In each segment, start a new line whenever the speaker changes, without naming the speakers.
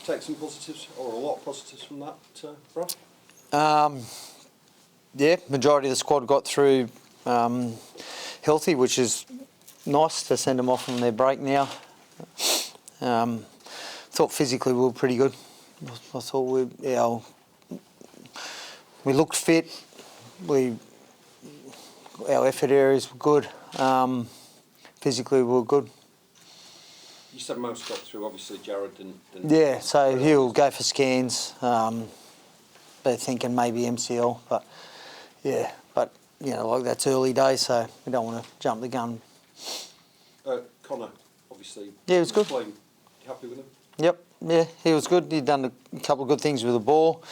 take some positives, or a lot of positives from that, Brad?
Yeah, majority of the squad got through healthy, which is nice to send them off on their break now. Thought physically we were pretty good. I thought we looked fit. Our effort areas were good. Physically we were good.
You said most got through. Obviously, Jared didn't.
Yeah, so he'll go for scans. They're thinking maybe MCL, but yeah, but like that's early days, so we don't want to jump the gun.
Connor, obviously.
Yeah, he was good.
Playing. You happy with him?
Yep, yeah, he was good. He'd done a couple of good things with the ball.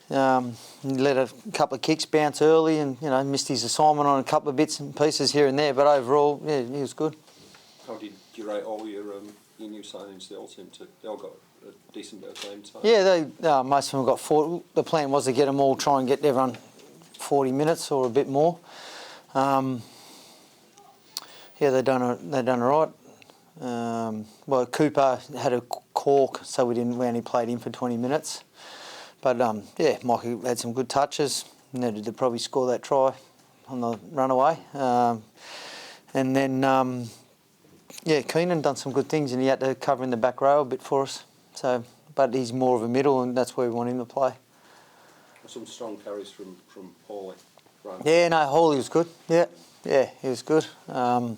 He let a couple of kicks bounce early, and missed his assignment on a couple of bits and pieces here and there. But overall, yeah, he was good.
How did you rate all your new signings? They all seemed to. They all got a decent bit of game time.
Yeah, most of them got 40. The plan was to get them all, try and get everyone 40 minutes or a bit more. Yeah, they done all right. Well, Cooper had a cork, so we only played him for 20 minutes. But yeah, Mikey had some good touches. Needed to probably score that try on the runaway. And then yeah, Keenan done some good things, and he had to cover in the back row a bit for us. So, but he's more of a middle, and that's where we want him to play.
Some strong carries from Hawley. Right.
Yeah, no, Hawley was good. Yeah, he was good. Out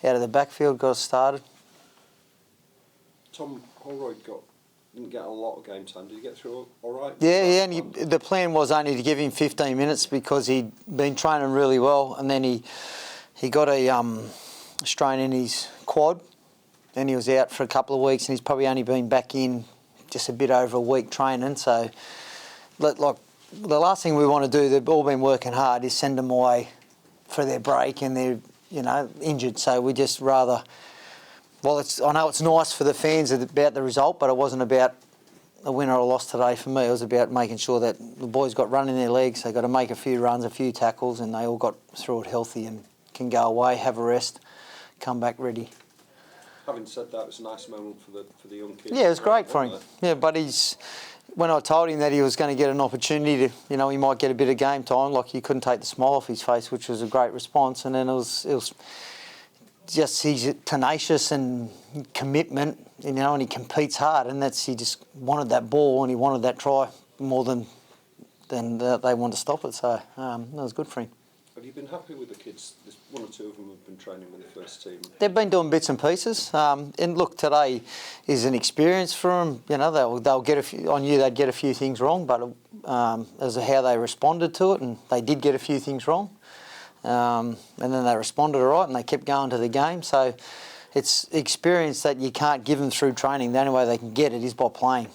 of the backfield, got us started.
Tom Holroyd didn't get a lot of game time. Did he get through all right?
Yeah, and the plan was only to give him 15 minutes because he'd been training really well, and then he got a strain in his quad, and he was out for a couple of weeks, and he's probably only been back in just a bit over a week training. So, like, the last thing we want to do, they've all been working hard, is send them away for their break, and they're injured. So we just rather. Well, I know it's nice for the fans about the result, but it wasn't about a win or a loss today for me. It was about making sure that the boys got run in their legs. They got to make a few runs, a few tackles, and they all got through it healthy and can go away, have a rest, come back ready.
Having said that, it was a nice moment for the young kids.
Yeah, it was great for him. Yeah, but when I told him that he was going to get an opportunity to, he might get a bit of game time, like he couldn't take the smile off his face, which was a great response. And then it was just he's tenacious and commitment, and he competes hard, and he just wanted that ball and he wanted that try more than they wanted to stop it. So that was good for him.
Have you been happy with the kids? There's one or two of them have been training with the first team.
They've been doing bits and pieces, and look, today is an experience for them. They'll get a few. I knew they'd get a few things wrong, but as to how they responded to it, and they did get a few things wrong. And then they responded all right, and they kept going to the game. So it's experience that you can't give them through training. The only way they can get it is by playing.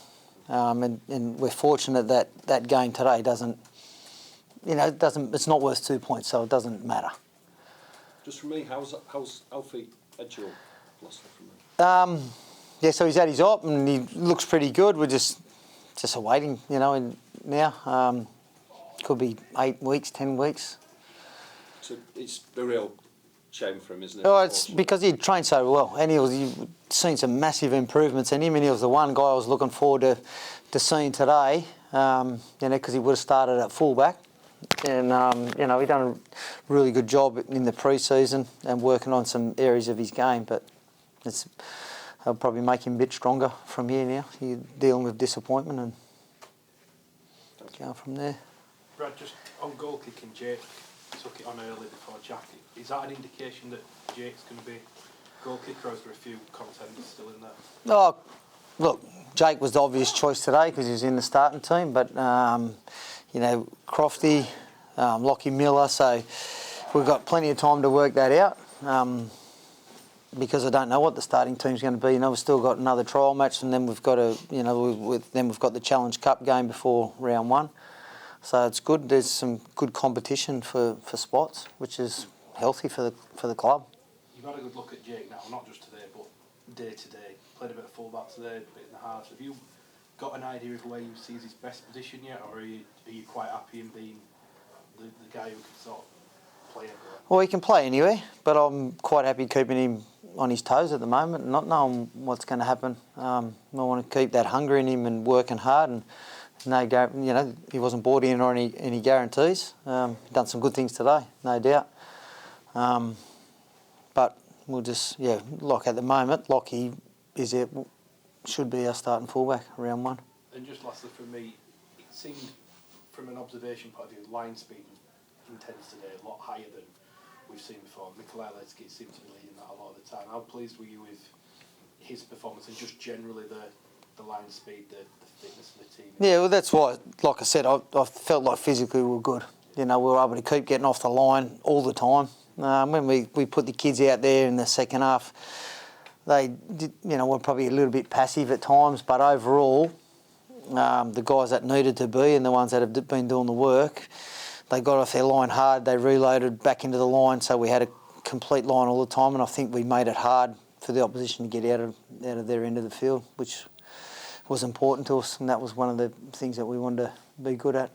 And we're fortunate that game today doesn't. It's not worth 2 points, so it doesn't matter.
Just for me, how's Alfie Edgell lost it from me?
Yeah, so he's at his op and he looks pretty good. We're just awaiting, now. Could be 8 weeks, 10 weeks.
So it's a real shame for him, isn't it?
Oh, it's because he trained so well, and you've seen some massive improvements in him, and he was the one guy I was looking forward to seeing today, because he would have started at fullback. And, he done a really good job in the pre-season and working on some areas of his game, but I'll probably make him a bit stronger from here now. He's dealing with disappointment and going from there.
Brad, just on goal kicking, Jake took it on early before Jackie. Is that an indication that Jake's going to be goal kicker, or is there a few contenders still in there?
Oh, look, Jake was the obvious choice today because he was in the starting team, but Crofty, Lockie Miller, so we've got plenty of time to work that out because I don't know what the starting team's going to be. We've still got another trial match, and then we've got we've got the Challenge Cup game before round one. So it's good. There's some good competition for spots, which is healthy for the club.
You've had a good look at Jake now, not just today, but day to day. Played a bit of fullback today, a bit in the halves. Have you got an idea of where you see his best position yet, or are you quite happy in being the guy who can sort of play everywhere?
Well, he can play anywhere, but I'm quite happy keeping him on his toes at the moment, not knowing what's going to happen. I want to keep that hunger in him and working hard, and he wasn't bought in or any guarantees. Done some good things today, no doubt. But we'll just, like at the moment, Lockie should be our starting fullback, round one.
And just lastly from me, it seemed from an observation point of view, line speed intense today a lot higher than we've seen before. Mikel seemed to be leading that a lot of the time. How pleased were you with his performance and just generally the line speed, the fitness of the team?
Yeah, well, that's why, like I said, I felt like physically we were good. We were able to keep getting off the line all the time. When we put the kids out there in the second half, they were probably a little bit passive at times, but overall, the guys that needed to be and the ones that have been doing the work, they got off their line hard, they reloaded back into the line, so we had a complete line all the time, and I think we made it hard for the opposition to get out of their end of the field, which was important to us, and that was one of the things that we wanted to be good at.